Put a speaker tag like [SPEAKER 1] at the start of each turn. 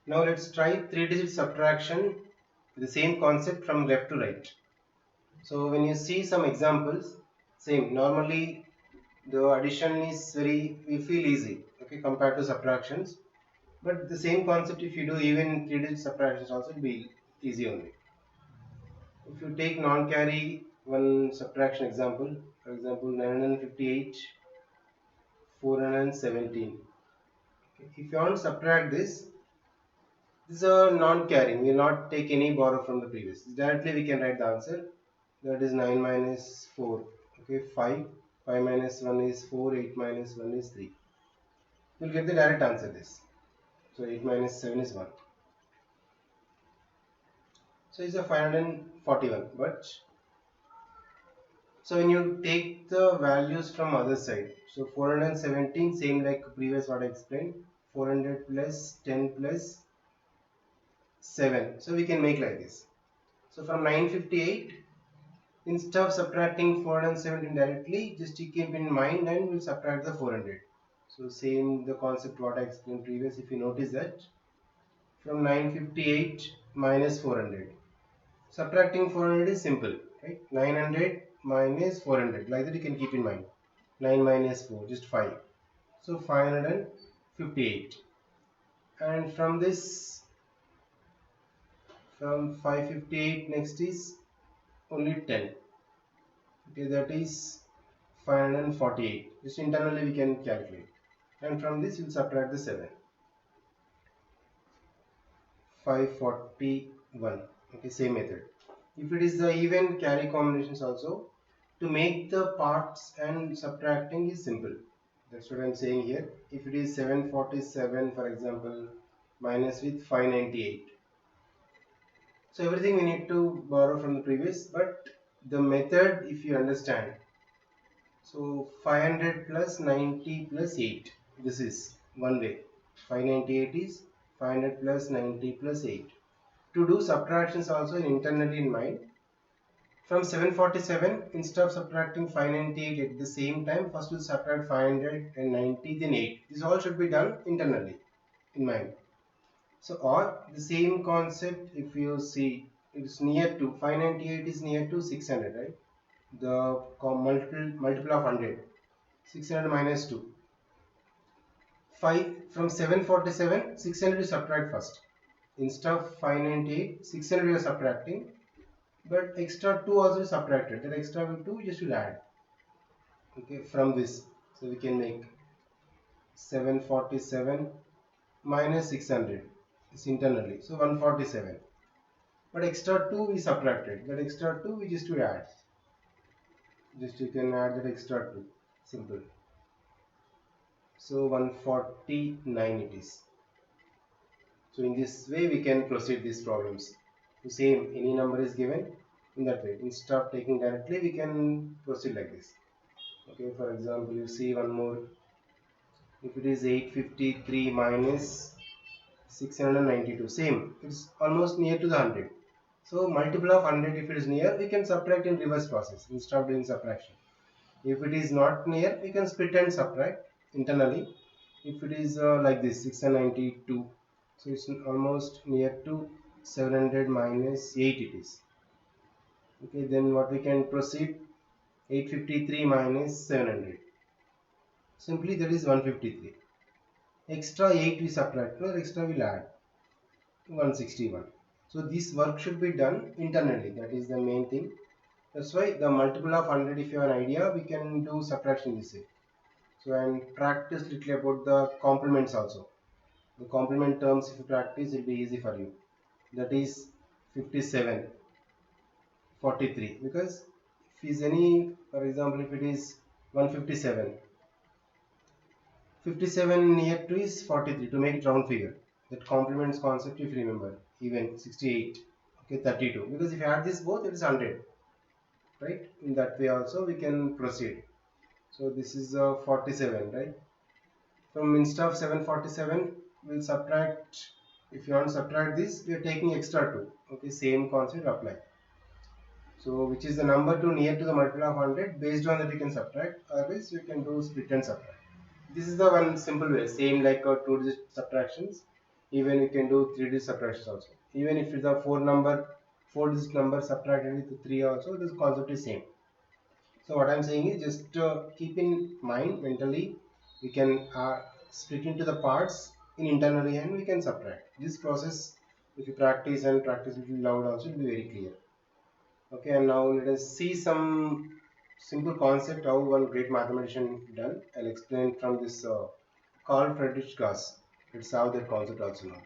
[SPEAKER 1] Now let's try 3-digit subtraction, the same concept from left to right. So when you see some examples, same, normally the addition is we feel easy, okay, compared to subtractions. But the same concept, if you do even 3-digit subtractions also, it will be easy only. If you take non-carry one subtraction example, for example 958, 417. Okay. If you want to subtract this is a non-carrying. We will not take any borrow from the previous. Directly we can write the answer. That is 9 minus 4. Okay, 5. 5 minus 1 is 4. 8 minus 1 is 3. You will get the direct answer this. So 8 minus 7 is 1. So it's a 541. But so when you take the values from other side, so 417 same like previous what I explained. 400 plus 10 plus 7. So we can make like this. So from 958, instead of subtracting 417 directly, just you keep in mind and we'll subtract the 400. So same the concept what I explained previous. If you notice that from 958 minus 400, subtracting 400 is simple, right? 900 minus 400, like that you can keep in mind. 9 minus 4, just 5. So 558. And from this, from 558 next is only 10. Okay, that is 548. Just internally we can calculate. And from this we'll subtract the 7. 541. Okay, same method. If it is the even carry combinations also, to make the parts and subtracting is simple. That's what I'm saying here. If it is 747 for example, minus with 598. So everything we need to borrow from the previous, but the method if you understand. So 500 plus 90 plus 8. This is one way. 598 is 500 plus 90 plus 8. To do subtractions also internally in mind. From 747, instead of subtracting 598 at the same time, first we'll subtract 590 then 8. This all should be done internally in mind. So or the same concept if you see it is near to 598 is near to 600, right? The multiple of 100. 600 minus 2. 5 from 747, 600 you subtract first. Instead of 598, 600 you are subtracting. But extra 2 also is subtracted. That extra 2 just will add. Okay, from this. So we can make 747 minus 600 is internally. So 147. But extra 2 we subtracted. That extra 2 we just will add. Just you can add that extra 2. Simple. So 149 it is. So in this way we can proceed these problems. The same any number is given in that way. Instead of taking directly we can proceed like this. Okay, for example you see one more. If it is 853 minus 692, same, it's almost near to the 100. So multiple of 100 if it is near we can subtract in reverse process instead of doing subtraction. If it is not near we can split and subtract internally. If it is like this 692, so it's almost near to 700 minus 8 it is. Okay, then what we can proceed, 853 minus 700, simply that is 153. Extra 8 we subtract, or extra we will add 161. So this work should be done internally, that is the main thing. That's why the multiple of 100, if you have an idea, we can do subtraction this way. So and practice little about the complements also. The complement terms if you practice it will be easy for you. That is 57, 43, because if is any, for example if it is 157, 57 near to is 43 to make it round figure. That complements concept if you remember. Even 68, okay, 32, because if you add this both it is 100, right? In that way also we can proceed. So this is 47, right? From instead of 747 we'll subtract. If you want to subtract this we are taking extra 2. Okay, same concept apply. So which is the number to near to the multiple of 100, based on that we can subtract, otherwise we can do split and subtract. This is the one simple way, same like 2-digit subtractions. Even you can do 3 digit subtractions also. Even if it's a 4 digit number subtracted with 3 also, this concept is same. So what I'm saying is just keep in mind mentally, we can split into the parts in internally and we can subtract. This process, if you practice and practice little loud also, it will be very clear. Okay, and now let us see some simple concept how one great mathematician done. I'll explain from this Carl Friedrich Gauss. Let's solve that concept also now.